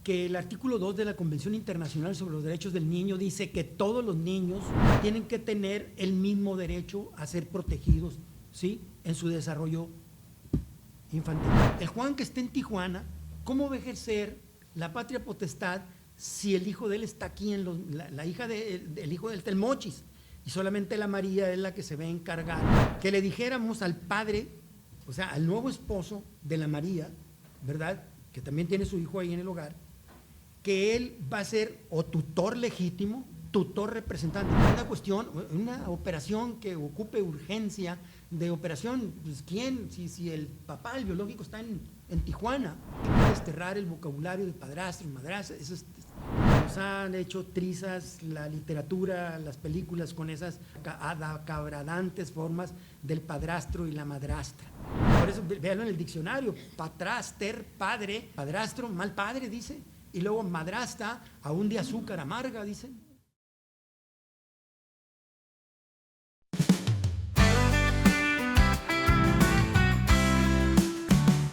que el artículo 2 de la Convención Internacional sobre los Derechos del Niño dice que todos los niños tienen que tener el mismo derecho a ser protegidos, ¿sí?, en su desarrollo infantil. El Juan que esté en Tijuana, ¿cómo va a ejercer la patria potestad si el hijo de él está aquí, la hija del hijo de él está en Mochis, y solamente la María es la que se va a encargar? Que le dijéramos al padre, o sea, al nuevo esposo de la María, ¿verdad?, que también tiene su hijo ahí en el hogar, que él va a ser o tutor legítimo, tutor representante. Una cuestión, una operación que ocupe urgencia de operación, pues ¿quién? Si el papá, el biológico, está en Tijuana, hay que desterrar el vocabulario de padrastro, madrastra. Nos han hecho trizas la literatura, las películas con esas acabradantes formas del padrastro y la madrastra. Por eso, véanlo en el diccionario: patraster, padre; padrastro, mal padre, dice. Y luego madrastra, aún de azúcar amarga, dicen.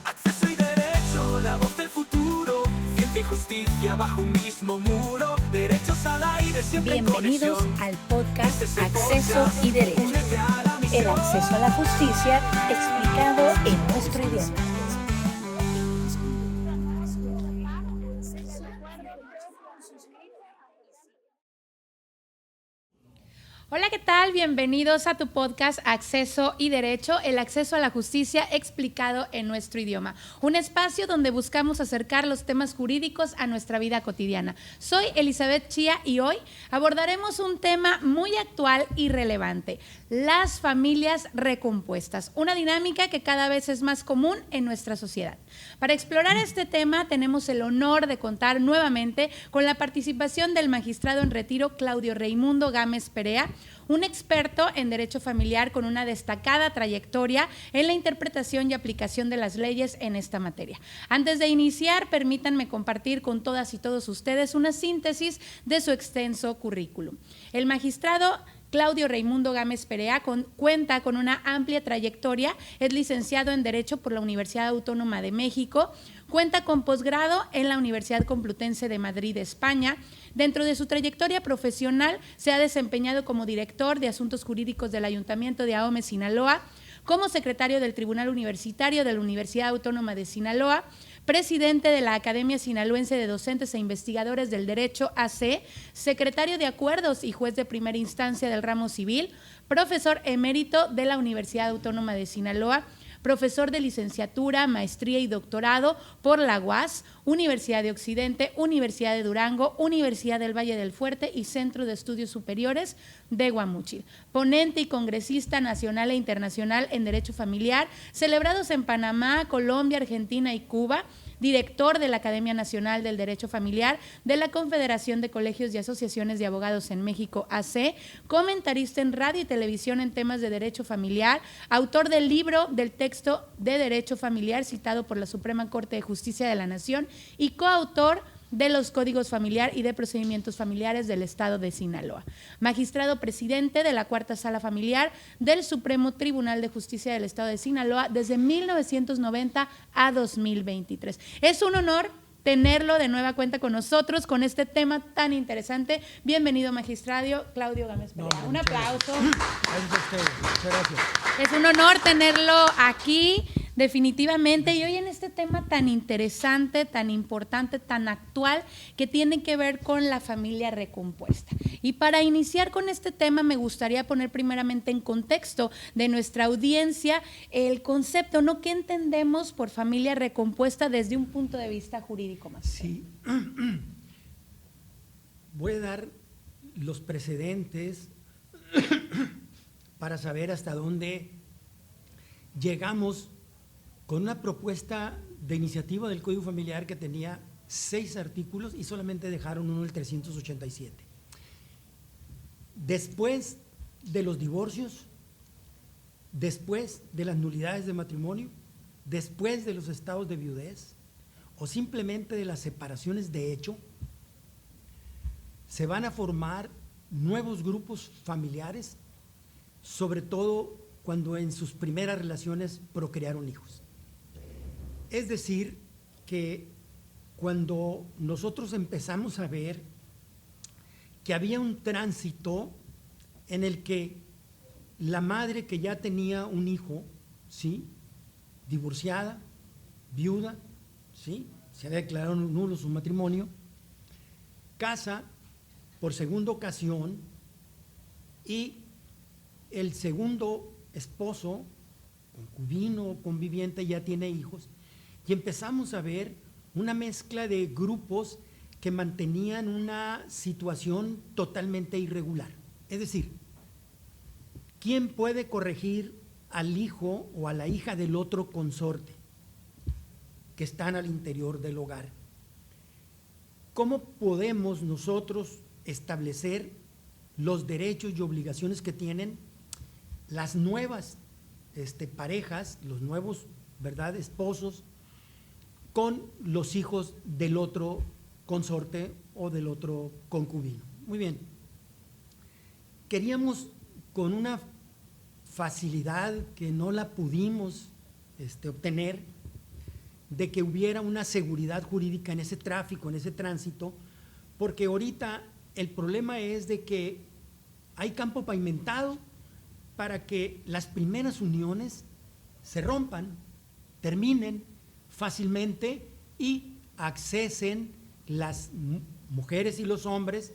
Acceso y derecho, la voz del futuro. Ciencia y justicia bajo un mismo muro. Derechos al aire, siempre en Bienvenidos conexión. al podcast Este es el Acceso podcast. y Derecho. Únete a la misión. El acceso a la justicia explicado en nuestro idioma. Hola, ¿qué tal? Bienvenidos a tu podcast Acceso y Derecho, el acceso a la justicia explicado en nuestro idioma. Un espacio donde buscamos acercar los temas jurídicos a nuestra vida cotidiana. Soy Elizabeth Chía y hoy abordaremos un tema muy actual y relevante: las familias recompuestas, una dinámica que cada vez es más común en nuestra sociedad. Para explorar este tema tenemos el honor de contar nuevamente con la participación del magistrado en retiro Claudio Raimundo Gámez Perea, un experto en derecho familiar con una destacada trayectoria en la interpretación y aplicación de las leyes en esta materia. Antes de iniciar, permítanme compartir con todas y todos ustedes una síntesis de su extenso currículum. El magistrado Claudio Raimundo Gámez Perea cuenta con una amplia trayectoria, es licenciado en Derecho por la Universidad Autónoma de México, cuenta con posgrado en la Universidad Complutense de Madrid, España. Dentro de su trayectoria profesional se ha desempeñado como director de Asuntos Jurídicos del Ayuntamiento de Ahome, Sinaloa, como secretario del Tribunal Universitario de la Universidad Autónoma de Sinaloa, presidente de la Academia Sinaloense de Docentes e Investigadores del Derecho, AC, secretario de Acuerdos y juez de primera instancia del ramo civil, profesor emérito de la Universidad Autónoma de Sinaloa, profesor de licenciatura, maestría y doctorado por la UAS, Universidad de Occidente, Universidad de Durango, Universidad del Valle del Fuerte y Centro de Estudios Superiores de Guamúchil. Ponente y congresista nacional e internacional en Derecho Familiar, celebrados en Panamá, Colombia, Argentina y Cuba. Director de la Academia Nacional del Derecho Familiar, de la Confederación de Colegios y Asociaciones de Abogados en México, AC, comentarista en radio y televisión en temas de derecho familiar, autor del libro del texto de Derecho Familiar citado por la Suprema Corte de Justicia de la Nación y coautor de los Códigos Familiar y de Procedimientos Familiares del Estado de Sinaloa. Magistrado presidente de la Cuarta Sala Familiar del Supremo Tribunal de Justicia del Estado de Sinaloa desde 1990 a 2023. Es un honor tenerlo de nueva cuenta con nosotros con este tema tan interesante. Bienvenido, magistrado Claudio Gámez Perea. Un aplauso. Gracias a ustedes. Muchas gracias. Es un honor tenerlo aquí, definitivamente, y hoy en este tema tan interesante, tan importante, tan actual, que tiene que ver con la familia recompuesta. Y para iniciar con este tema me gustaría poner primeramente en contexto de nuestra audiencia el concepto, ¿no? ¿Qué entendemos por familia recompuesta desde un punto de vista jurídico más? Sí. Voy a dar los precedentes para saber hasta dónde llegamos con una propuesta de iniciativa del Código Familiar que tenía 6 artículos y solamente dejaron uno, el 387. Después de los divorcios, después de las nulidades de matrimonio, después de los estados de viudez o simplemente de las separaciones de hecho, se van a formar nuevos grupos familiares, sobre todo cuando en sus primeras relaciones procrearon hijos. Es decir, que cuando nosotros empezamos a ver que había un tránsito en el que la madre que ya tenía un hijo, ¿sí?, divorciada, viuda, ¿sí?, se había declarado nulo su matrimonio, casa por segunda ocasión y el segundo esposo, concubino o conviviente, ya tiene hijos, y empezamos a ver una mezcla de grupos que mantenían una situación totalmente irregular. Es decir, ¿quién puede corregir al hijo o a la hija del otro consorte que están al interior del hogar? ¿Cómo podemos nosotros establecer los derechos y obligaciones que tienen las nuevas parejas, los nuevos, ¿verdad?, esposos, con los hijos del otro consorte o del otro concubino? Muy bien. Queríamos, con una facilidad que no la pudimos obtener, de que hubiera una seguridad jurídica en ese tráfico, en ese tránsito, porque ahorita el problema es de que hay campo pavimentado para que las primeras uniones se rompan, terminen fácilmente y accesen las mujeres y los hombres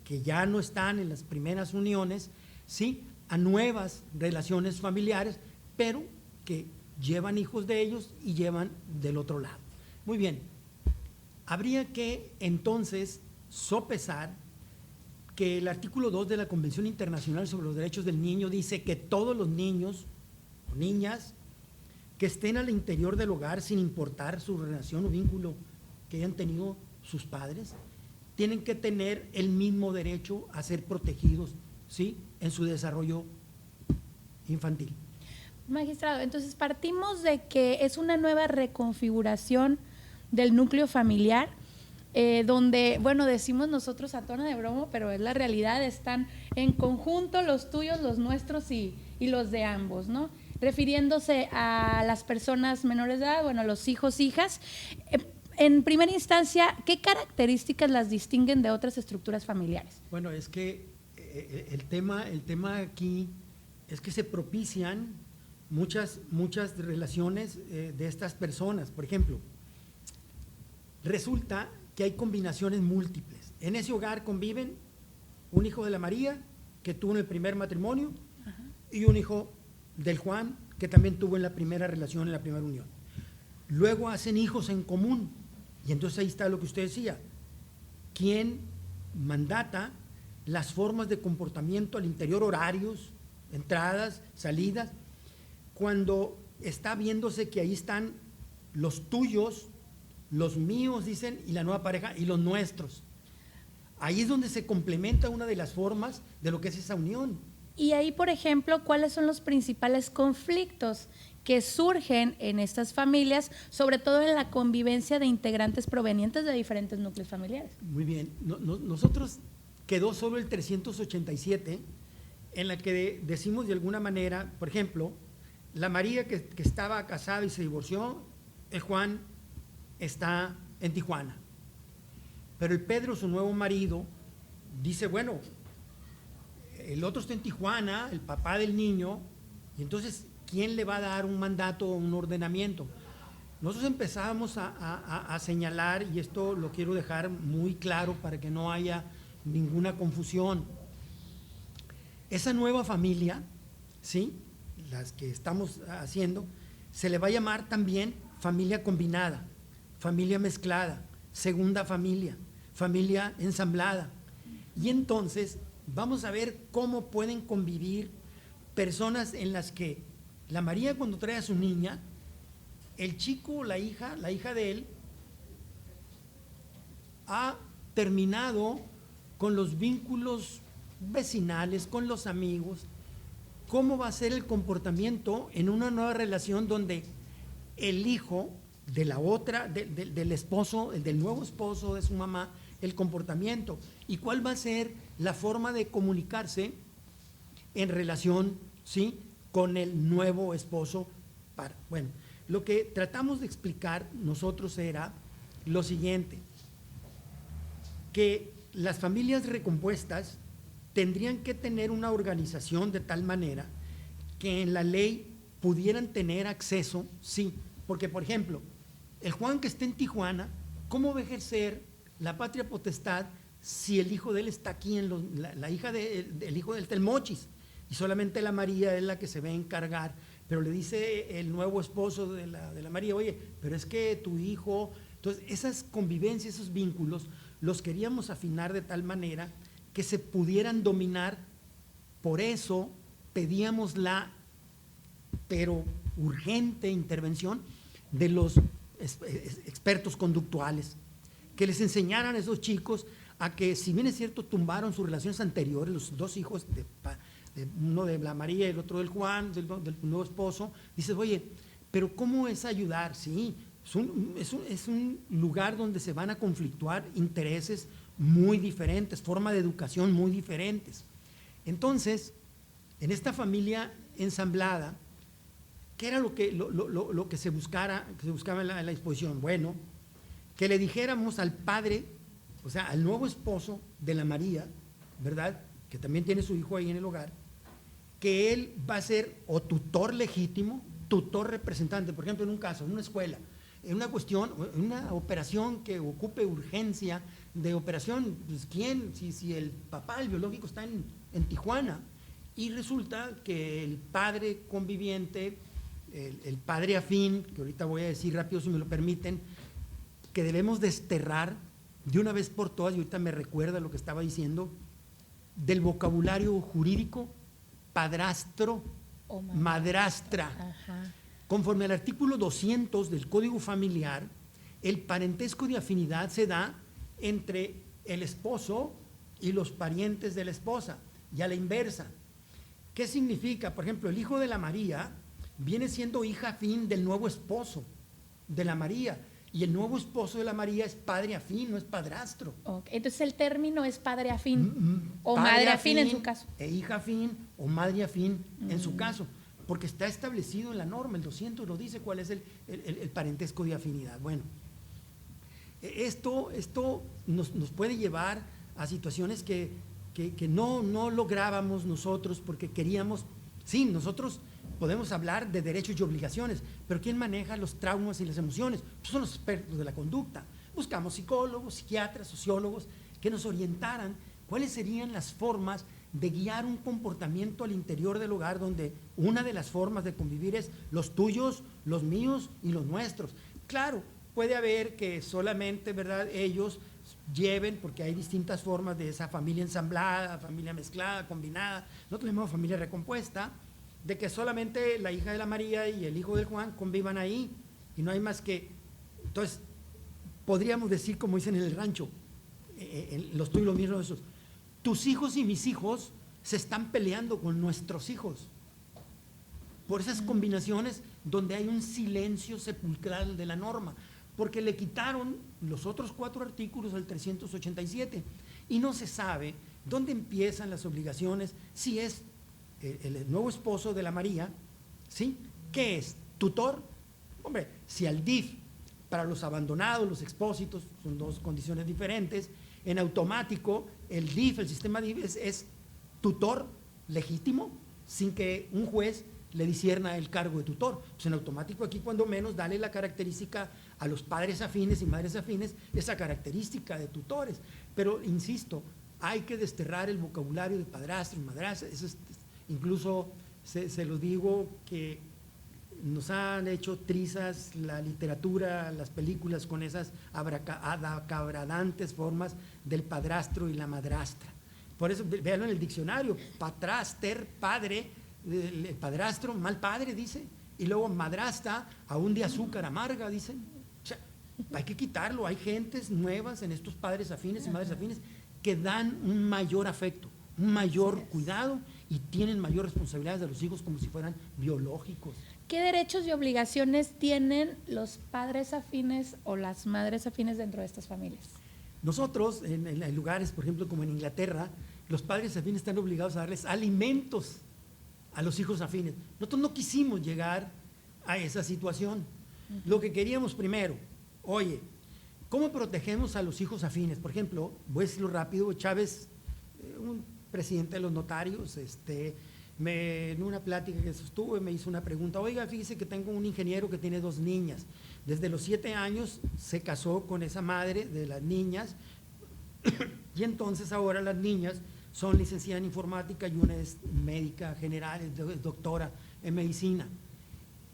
que ya no están en las primeras uniones, ¿sí?, a nuevas relaciones familiares, pero que llevan hijos de ellos y llevan del otro lado. Muy bien, habría que entonces sopesar que el artículo 2 de la Convención Internacional sobre los Derechos del Niño dice que todos los niños o niñas que estén al interior del hogar, sin importar su relación o vínculo que hayan tenido sus padres, tienen que tener el mismo derecho a ser protegidos, ¿sí?, en su desarrollo infantil. Magistrado, entonces partimos de que es una nueva reconfiguración del núcleo familiar, donde, bueno, decimos nosotros a tono de broma, pero es la realidad, están en conjunto los tuyos, los nuestros y los de ambos, ¿no? Refiriéndose a las personas menores de edad, bueno, los hijos, hijas. En primera instancia, ¿qué características las distinguen de otras estructuras familiares? Bueno, es que el tema aquí es que se propician muchas relaciones de estas personas. Por ejemplo, resulta que hay combinaciones múltiples. En ese hogar conviven un hijo de la María, que tuvo en el primer matrimonio, ajá, y un hijo del Juan, que también tuvo en la primera relación, en la primera unión. Luego hacen hijos en común, y entonces ahí está lo que usted decía. ¿Quién mandata las formas de comportamiento al interior, horarios, entradas, salidas? Cuando está viéndose que ahí están los tuyos, los míos, dicen, y la nueva pareja, y los nuestros. Ahí es donde se complementa una de las formas de lo que es esa unión. Y ahí, por ejemplo, ¿cuáles son los principales conflictos que surgen en estas familias, sobre todo en la convivencia de integrantes provenientes de diferentes núcleos familiares? Muy bien. Nosotros quedó solo el 387, en la que decimos de alguna manera, por ejemplo, la María que estaba casada y se divorció, el Juan está en Tijuana. Pero el Pedro, su nuevo marido, dice, bueno, el otro está en Tijuana, el papá del niño, y entonces, ¿quién le va a dar un mandato o un ordenamiento? Nosotros empezábamos a señalar, y esto lo quiero dejar muy claro para que no haya ninguna confusión. Esa nueva familia, ¿sí?, las que estamos haciendo, se le va a llamar también familia combinada, familia mezclada, segunda familia, familia ensamblada. Y entonces vamos a ver cómo pueden convivir personas en las que la María, cuando trae a su niña, el chico, la hija de él, ha terminado con los vínculos vecinales, con los amigos. ¿Cómo va a ser el comportamiento en una nueva relación donde el hijo de la otra, del esposo, del nuevo esposo de su mamá, el comportamiento? ¿Y cuál va a ser la forma de comunicarse en relación, ¿sí?, con el nuevo esposo? Bueno, lo que tratamos de explicar nosotros era lo siguiente, que las familias recompuestas tendrían que tener una organización de tal manera que en la ley pudieran tener acceso, sí, porque por ejemplo, el Juan que está en Tijuana, ¿cómo va a ejercer la patria potestad si el hijo de él está aquí, la hija el hijo de él está en Mochis, y solamente la María es la que se va a encargar? Pero le dice el nuevo esposo de la María, oye, pero es que tu hijo… Entonces, esas convivencias, esos vínculos, los queríamos afinar de tal manera que se pudieran dominar. Por eso pedíamos la, pero urgente intervención de los expertos conductuales, que les enseñaran a esos chicos a que, si bien es cierto, tumbaron sus relaciones anteriores, los dos hijos, uno de la María y el otro del Juan, del nuevo esposo, dices, oye, pero ¿cómo es ayudar? Sí, es un lugar donde se van a conflictuar intereses muy diferentes, formas de educación muy diferentes. Entonces, en esta familia ensamblada, ¿qué era lo que se buscaba en la exposición? Bueno, que le dijéramos al padre, o sea, al nuevo esposo de la María, ¿verdad?, que también tiene su hijo ahí en el hogar, que él va a ser o tutor legítimo, tutor representante. Por ejemplo, en un caso, en una escuela, en una cuestión, en una operación que ocupe urgencia de operación, pues ¿quién? Si el papá, el biológico, está en Tijuana, y resulta que el padre conviviente, el padre afín, que ahorita voy a decir rápido si me lo permiten, que debemos desterrar de una vez por todas, y ahorita me recuerda lo que estaba diciendo, del vocabulario jurídico, padrastro, madrastra. Ajá. Conforme al artículo 200 del Código Familiar, el parentesco de afinidad se da entre el esposo y los parientes de la esposa, y a la inversa. ¿Qué significa? Por ejemplo, el hijo de la María viene siendo hija afín del nuevo esposo de la María, y el nuevo esposo de la María es padre afín, no es padrastro. Okay. Entonces el término es padre afín o Padre madre afín en su caso. E hija afín o madre afín en su caso, porque está establecido en la norma, el 200 lo dice cuál es el parentesco de afinidad. Bueno, esto nos puede llevar a situaciones que no lográbamos nosotros porque queríamos, sí, nosotros podemos hablar de derechos y obligaciones, pero ¿quién maneja los traumas y las emociones? Pues son los expertos de la conducta. Buscamos psicólogos, psiquiatras, sociólogos que nos orientaran cuáles serían las formas de guiar un comportamiento al interior del hogar, donde una de las formas de convivir es los tuyos, los míos y los nuestros. Claro, puede haber que solamente, ¿verdad?, ellos lleven, porque hay distintas formas de esa familia ensamblada, familia mezclada, combinada, nosotros llamamos familia recompuesta, de que solamente la hija de la María y el hijo del Juan convivan ahí, y no hay más que… Entonces, podríamos decir, como dicen en el rancho, los tuyos y los míos, esos, tus hijos y mis hijos se están peleando con nuestros hijos, por esas combinaciones donde hay un silencio sepulcral de la norma, porque le quitaron los otros 4 artículos del 387, y no se sabe dónde empiezan las obligaciones, si es el nuevo esposo de la María, ¿sí?, ¿qué es? ¿Tutor? Hombre, si al DIF, para los abandonados, los expósitos, son 2 condiciones diferentes, en automático el DIF, el sistema DIF es tutor legítimo, sin que un juez le discierna el cargo de tutor. Pues en automático aquí, cuando menos, dale la característica a los padres afines y madres afines, esa característica de tutores. Pero, insisto, hay que desterrar el vocabulario de padrastro y madrastra. Eso incluso se los digo, que nos han hecho trizas la literatura, las películas, con esas abracabradantes formas del padrastro y la madrastra. Por eso, véanlo en el diccionario, patraster, padre, el padrastro, mal padre, dice, y luego madrastra, aún de azúcar amarga, dicen. O sea, hay que quitarlo. Hay gentes nuevas en estos padres afines y madres afines que dan un mayor afecto, un mayor cuidado, y tienen mayor responsabilidades de los hijos como si fueran biológicos. ¿Qué derechos y obligaciones tienen los padres afines o las madres afines dentro de estas familias? Nosotros, en lugares, por ejemplo, como en Inglaterra, los padres afines están obligados a darles alimentos a los hijos afines. Nosotros no quisimos llegar a esa situación. Lo que queríamos primero, oye, ¿Cómo protegemos a los hijos afines? Por ejemplo, voy a decirlo rápido, Chávez, un presidente de los notarios, en una plática que sostuve me hizo una pregunta: oiga, fíjese que tengo un ingeniero que tiene 2 niñas, desde los 7 años se casó con esa madre de las niñas y entonces ahora las niñas son licenciadas en informática y una es médica general, es doctora en medicina.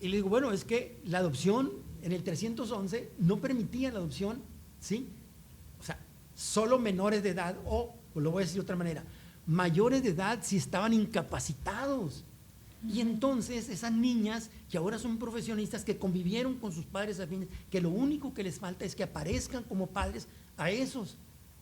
Y le digo, bueno, es que la adopción en el 311 no permitía la adopción, ¿sí? O sea, solo menores de edad, o lo voy a decir de otra manera, mayores de edad si estaban incapacitados. Y entonces esas niñas que ahora son profesionistas, que convivieron con sus padres afines, que lo único que les falta es que aparezcan como padres a esos,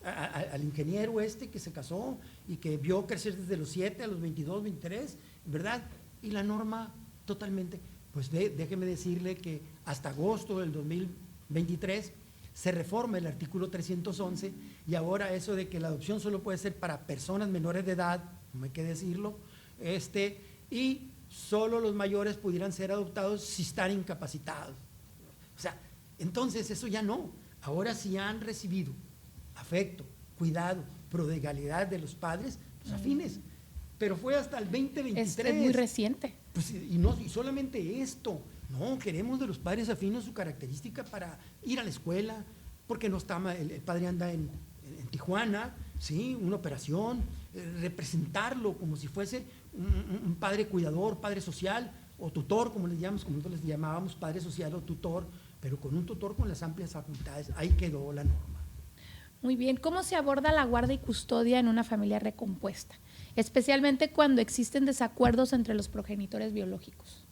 al ingeniero que se casó y que vio crecer desde los 7 a los 22, 23, ¿verdad? Y la norma totalmente, pues déjeme decirle que hasta agosto del 2023 se reforma el artículo 311 y ahora eso de que la adopción solo puede ser para personas menores de edad, no hay que decirlo, y solo los mayores pudieran ser adoptados si están incapacitados. O sea, entonces eso ya no. Ahora sí han recibido afecto, cuidado, prodigalidad de los padres, los afines. Pero fue hasta el 2023. Es muy reciente. Pues, y solamente esto. No, queremos de los padres afines su característica para ir a la escuela, porque no está, el padre anda en Tijuana, ¿sí? Una operación, representarlo como si fuese un padre cuidador, padre social o tutor, como nosotros les llamábamos padre social o tutor, pero con un tutor con las amplias facultades. Ahí quedó la norma. Muy bien. ¿Cómo se aborda la guarda y custodia en una familia recompuesta? Especialmente cuando existen desacuerdos entre los progenitores biológicos.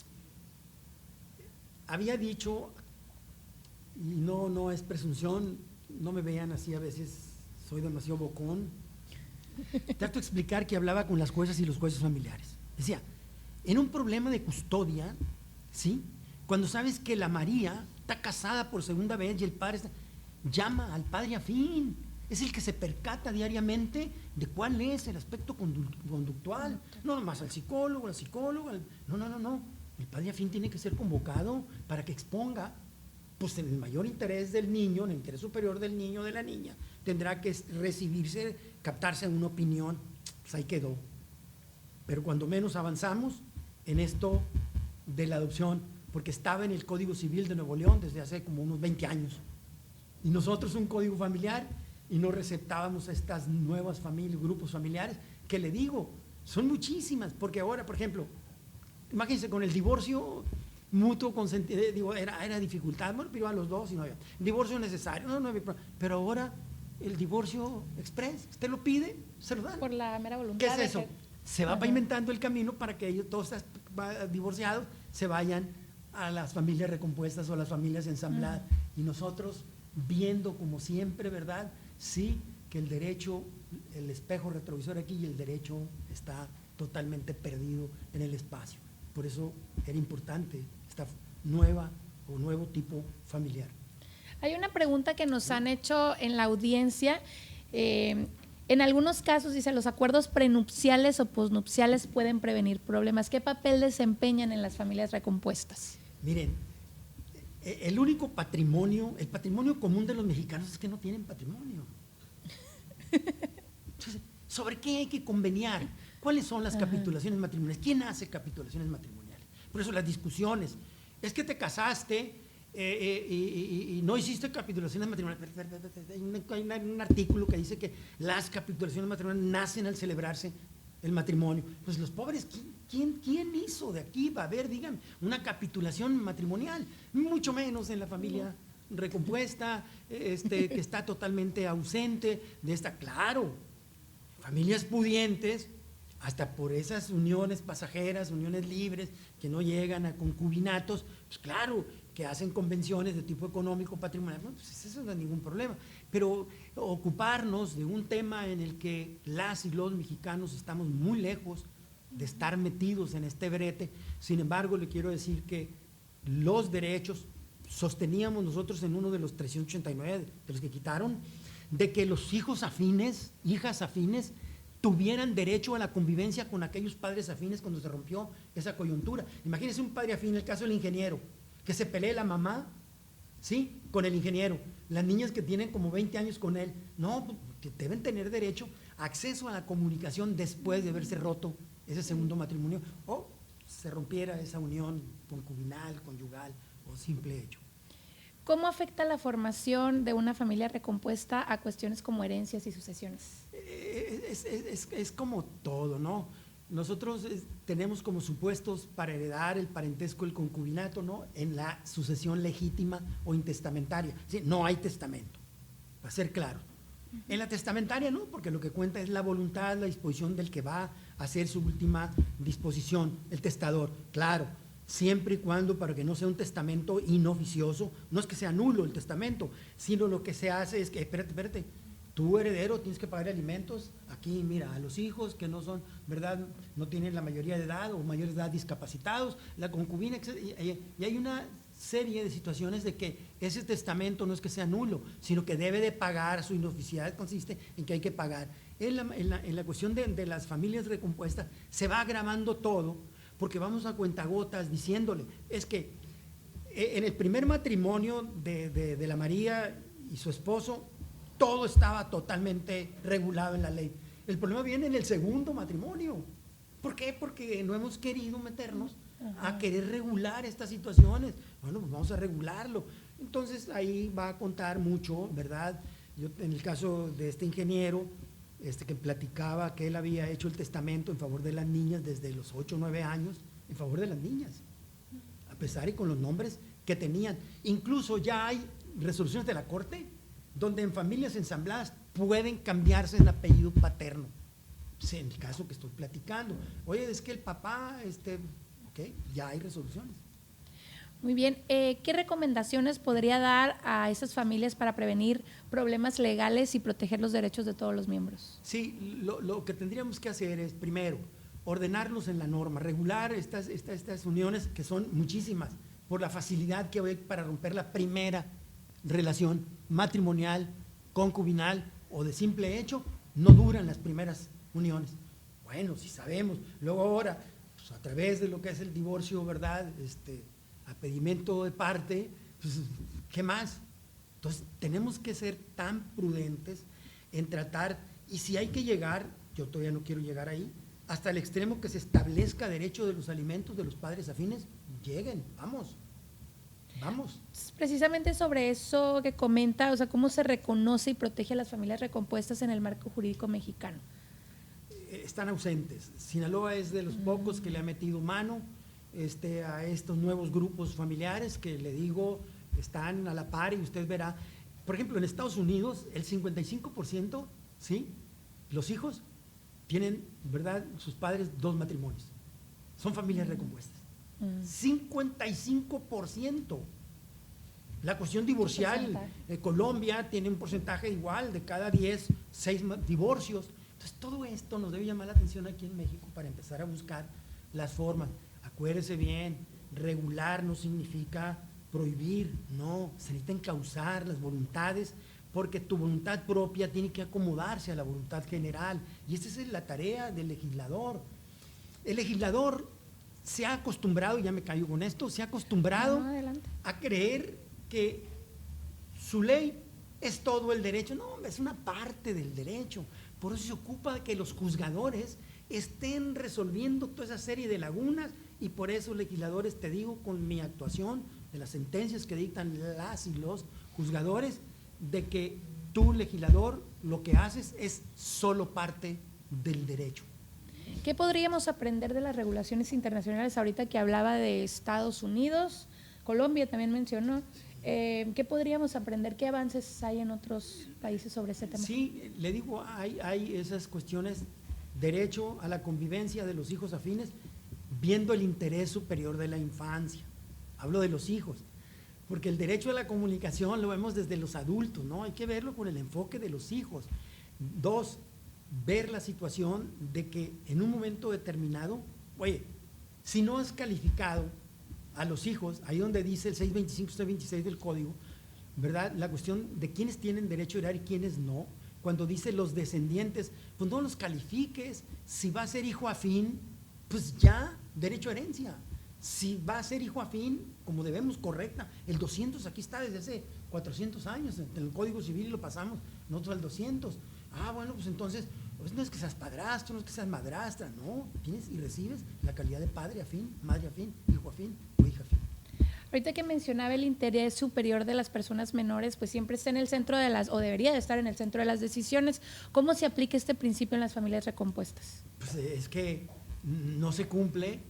Había dicho, y no es presunción, no me vean así, a veces soy demasiado bocón, trato de explicar que hablaba con las juezas y los jueces familiares. Decía, en un problema de custodia, ¿sí? Cuando sabes que la María está casada por segunda vez y el padre llama al padre afín, es el que se percata diariamente de cuál es el aspecto conductual, no nomás al psicólogo, la psicóloga, no. El padre afín tiene que ser convocado para que exponga, pues en el mayor interés del niño, en el interés superior del niño o de la niña, tendrá que recibirse, captarse una opinión, pues ahí quedó. Pero cuando menos avanzamos en esto de la adopción, porque estaba en el Código Civil de Nuevo León desde hace como unos 20 años, y nosotros un código familiar, y no receptábamos a estas nuevas familias, grupos familiares, que le digo, son muchísimas, porque ahora, por ejemplo, imagínense con el divorcio mutuo consentido, digo, era dificultad, bueno, pero a los dos y no había. Divorcio necesario, no había problema. Pero ahora el divorcio express, usted lo pide, se lo dan. Por la mera ¿Qué voluntad. es eso? Se va pavimentando el camino para que ellos, todos estos divorciados, se vayan a las familias recompuestas o a las familias ensambladas. Y nosotros viendo como siempre, ¿verdad? Sí, que el derecho, el espejo retrovisor aquí y el derecho está totalmente perdido en el espacio. Por eso era importante esta nuevo tipo familiar. Hay una pregunta que nos han hecho en la audiencia. En algunos casos, dice, los acuerdos prenupciales o posnupciales pueden prevenir problemas. ¿Qué papel desempeñan en las familias recompuestas? Miren, el único patrimonio, el patrimonio común de los mexicanos es que no tienen patrimonio. Entonces, ¿sobre qué hay que conveniar? ¿Cuáles son las capitulaciones matrimoniales? ¿Quién hace capitulaciones matrimoniales? Por eso las discusiones. Es que te casaste y no hiciste capitulaciones matrimoniales. Hay un artículo que dice que las capitulaciones matrimoniales nacen al celebrarse el matrimonio. Pues los pobres, ¿quién hizo de aquí? Va a haber, díganme, una capitulación matrimonial. Mucho menos en la familia recompuesta, que está totalmente ausente de esta. Claro, familias pudientes, hasta por esas uniones pasajeras, uniones libres, que no llegan a concubinatos, pues claro, que hacen convenciones de tipo económico, patrimonial, no, pues eso no es ningún problema. Pero ocuparnos de un tema en el que las y los mexicanos estamos muy lejos de estar metidos en este brete. Sin embargo, le quiero decir que los derechos, sosteníamos nosotros en uno de los 389, de los que quitaron, de que los hijos afines, hijas afines, tuvieran derecho a la convivencia con aquellos padres afines cuando se rompió esa coyuntura. Imagínense un padre afín, el caso del ingeniero, que se pelee la mamá, ¿sí?, con el ingeniero. las niñas que tienen como 20 años con él, no, que deben tener derecho a acceso a la comunicación después de haberse roto ese segundo matrimonio o se rompiera esa unión concubinal, conyugal o simple hecho. ¿Cómo afecta la formación de una familia recompuesta a cuestiones como herencias y sucesiones? Es como todo, ¿no? Nosotros tenemos como supuestos para heredar el parentesco, el concubinato, ¿no? En la sucesión legítima o intestamentaria. ¿Sí? No hay testamento, para ser claro. En la testamentaria no, porque lo que cuenta es la voluntad, la disposición del que va a hacer su última disposición, el testador, claro, siempre y cuando, para que no sea un testamento inoficioso, no es que sea nulo el testamento, sino lo que se hace es que, espérate, tú heredero tienes que pagar alimentos, aquí mira, a los hijos que no son, ¿verdad?, no tienen la mayoría de edad o mayores de edad discapacitados, la concubina, etc. Y hay una serie de situaciones de que ese testamento no es que sea nulo, sino que debe de pagar, su inoficiosidad consiste en que hay que pagar. En la cuestión de las familias recompuestas se va agravando todo, porque vamos a cuentagotas diciéndole, es que en el primer matrimonio de la María y su esposo, todo estaba totalmente regulado en la ley. El problema viene en el segundo matrimonio. ¿Por qué? Porque no hemos querido meternos a querer regular estas situaciones. Bueno, pues vamos a regularlo. Entonces ahí va a contar mucho, ¿verdad? Yo, en el caso de este ingeniero, que platicaba que él había hecho el testamento en favor de las niñas desde los 8 o 9 años, en favor de las niñas, a pesar y con los nombres que tenían. Incluso ya hay resoluciones de la Corte donde en familias ensambladas pueden cambiarse el apellido paterno. Sí, en el caso que estoy platicando. Oye, es que el papá, ok, ya hay resoluciones. Muy bien. ¿Qué recomendaciones podría dar a esas familias para prevenir problemas legales y proteger los derechos de todos los miembros? Sí, lo que tendríamos que hacer es, primero, ordenarlos en la norma, regular estas uniones, que son muchísimas, por la facilidad que hay para romper la primera relación matrimonial, concubinal o de simple hecho, no duran las primeras uniones. Bueno, si sabemos, luego ahora, pues a través de lo que es el divorcio, ¿verdad?, a pedimento de parte, pues, ¿qué más? Entonces, tenemos que ser tan prudentes en tratar, y si hay que llegar, yo todavía no quiero llegar ahí, hasta el extremo que se establezca derecho de los alimentos de los padres afines, lleguen, vamos. Precisamente sobre eso que comenta, o sea, cómo se reconoce y protege a las familias recompuestas en el marco jurídico mexicano. Están ausentes. Sinaloa es de los pocos que le ha metido mano a estos nuevos grupos familiares que, le digo, están a la par, y usted verá, por ejemplo, en Estados Unidos el 55%, ¿sí?, los hijos tienen, ¿verdad?, sus padres 2 matrimonios, son familias recompuestas. 55%. La cuestión divorcial, Colombia tiene un porcentaje igual, de cada 10, 6 divorcios. Entonces, todo esto nos debe llamar la atención aquí en México para empezar a buscar las formas. Acuérdese bien, regular no significa prohibir, no, se necesita encauzar las voluntades, porque tu voluntad propia tiene que acomodarse a la voluntad general, y esa es la tarea del legislador. El legislador se ha acostumbrado, y ya me callo con esto, se ha acostumbrado a creer que su ley es todo el derecho. No, es una parte del derecho. Por eso se ocupa de que los juzgadores estén resolviendo toda esa serie de lagunas, y por eso, legisladores, te digo, con mi actuación, de las sentencias que dictan las y los juzgadores, de que tú, legislador, lo que haces es solo parte del derecho. ¿Qué podríamos aprender de las regulaciones internacionales ahorita que hablaba de Estados Unidos? Colombia también mencionó. ¿Qué podríamos aprender? ¿Qué avances hay en otros países sobre ese tema? Sí, le digo, hay esas cuestiones, derecho a la convivencia de los hijos afines, viendo el interés superior de la infancia. Hablo de los hijos, porque el derecho a la comunicación lo vemos desde los adultos, ¿no? Hay que verlo con el enfoque de los hijos. 2, ver la situación de que en un momento determinado, oye, si no has calificado a los hijos, ahí donde dice el 625, 626 del código, ¿verdad?, la cuestión de quiénes tienen derecho a heredar y quiénes no, cuando dice los descendientes, pues no los califiques. Si va a ser hijo afín, pues ya, derecho a herencia. Si va a ser hijo afín, como debemos, correcta, el 200 aquí está desde hace 400 años, en el Código Civil lo pasamos nosotros al 200. Bueno, pues entonces, pues no es que seas padrastro, no es que seas madrastra, no, tienes y recibes la calidad de padre afín, madre afín, hijo afín o hija afín. Ahorita que mencionaba el interés superior de las personas menores, pues siempre está en el centro de las, o debería de estar en el centro de las decisiones. ¿Cómo se aplica este principio en las familias recompuestas? Pues es que no se cumple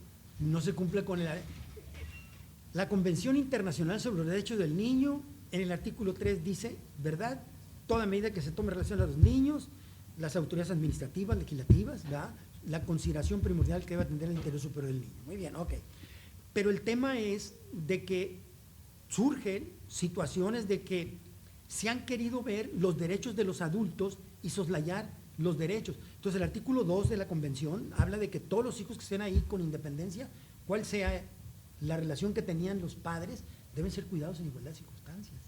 con la Convención Internacional sobre los Derechos del Niño. En el artículo 3 dice, ¿verdad? Toda medida que se tome en relación a los niños, las autoridades administrativas, legislativas, ¿verdad? La consideración primordial que debe atender el interés superior del niño. Muy bien, ok. Pero el tema es de que surgen situaciones de que se han querido ver los derechos de los adultos y soslayar los derechos. Entonces el artículo 2 de la Convención habla de que todos los hijos que estén ahí con independencia, cuál sea la relación que tenían los padres, deben ser cuidados en igualdad de circunstancias.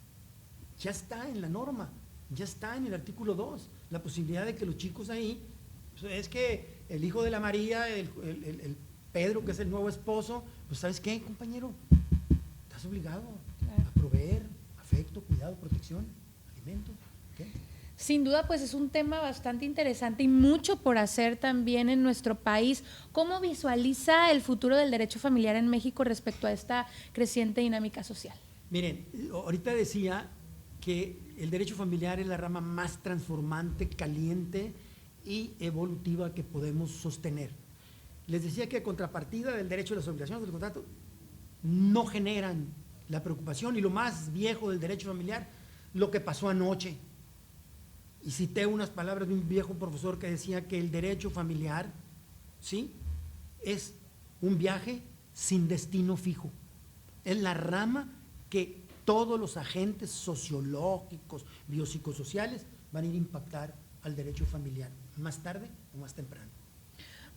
Ya está en la norma, ya está en el artículo 2, la posibilidad de que los chicos ahí, pues es que el hijo de la María, el Pedro, que es el nuevo esposo, pues ¿sabes qué, compañero? Estás obligado a proveer afecto, cuidado, protección, alimento. ¿Qué? Sin duda, pues es un tema bastante interesante y mucho por hacer también en nuestro país. ¿Cómo visualiza el futuro del derecho familiar en México respecto a esta creciente dinámica social? Miren, ahorita decía que el derecho familiar es la rama más transformante, caliente y evolutiva que podemos sostener. Les decía que a contrapartida del derecho de las obligaciones del contrato no generan la preocupación, y lo más viejo del derecho familiar, lo que pasó anoche. Y cité unas palabras de un viejo profesor que decía que el derecho familiar, ¿sí?, es un viaje sin destino fijo. Es la rama que todos los agentes sociológicos, biopsicosociales van a ir a impactar al derecho familiar, más tarde o más temprano.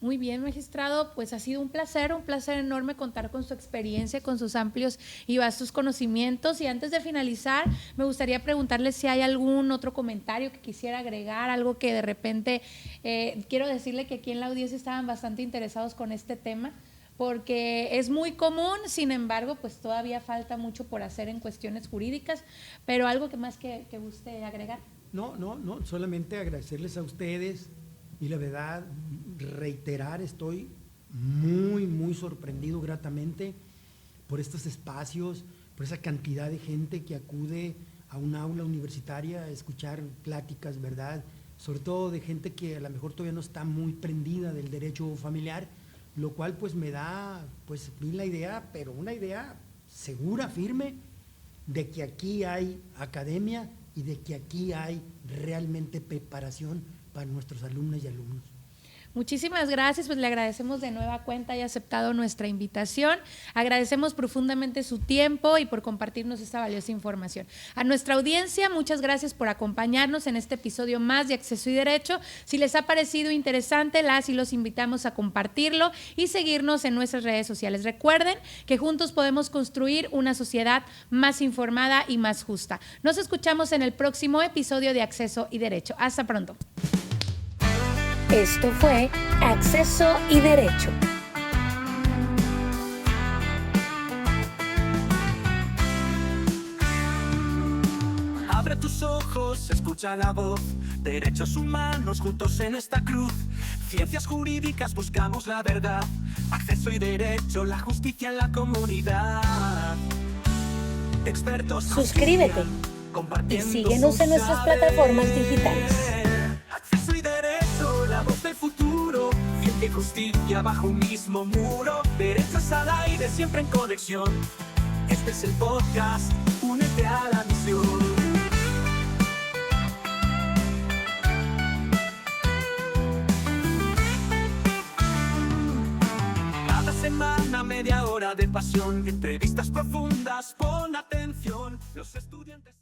Muy bien, magistrado, pues ha sido un placer enorme contar con su experiencia, con sus amplios y vastos conocimientos. Y antes de finalizar, me gustaría preguntarle si hay algún otro comentario que quisiera agregar, algo que de repente, quiero decirle que aquí en la audiencia estaban bastante interesados con este tema, porque es muy común, sin embargo, pues todavía falta mucho por hacer en cuestiones jurídicas, pero algo que más que guste agregar. No, solamente agradecerles a ustedes. Y la verdad, reiterar, estoy muy sorprendido gratamente por estos espacios, por esa cantidad de gente que acude a un aula universitaria a escuchar pláticas, ¿verdad? Sobre todo de gente que a lo mejor todavía no está muy prendida del derecho familiar, lo cual pues me da pues la idea, pero una idea segura, firme, de que aquí hay academia y de que aquí hay realmente preparación para nuestros alumnos y alumnos. Muchísimas gracias, pues le agradecemos de nueva cuenta haya aceptado nuestra invitación, agradecemos profundamente su tiempo y por compartirnos esta valiosa información. A nuestra audiencia, muchas gracias por acompañarnos en este episodio más de Acceso y Derecho. Si les ha parecido interesante, las y los invitamos a compartirlo y seguirnos en nuestras redes sociales. Recuerden que juntos podemos construir una sociedad más informada y más justa. Nos escuchamos en el próximo episodio de Acceso y Derecho. Hasta pronto. Esto fue Acceso y Derecho. Abre tus ojos, escucha la voz. Derechos humanos juntos en esta cruz. Ciencias jurídicas, buscamos la verdad. Acceso y derecho, la justicia en la comunidad. Expertos. Suscríbete y síguenos en nuestras plataformas digitales. Acceso y derecho, la voz del futuro. Ciencia y justicia bajo un mismo muro. Derechos al aire, siempre en conexión. Este es el podcast, únete a la misión. Cada semana media hora de pasión. Entrevistas profundas, pon atención. Los estudiantes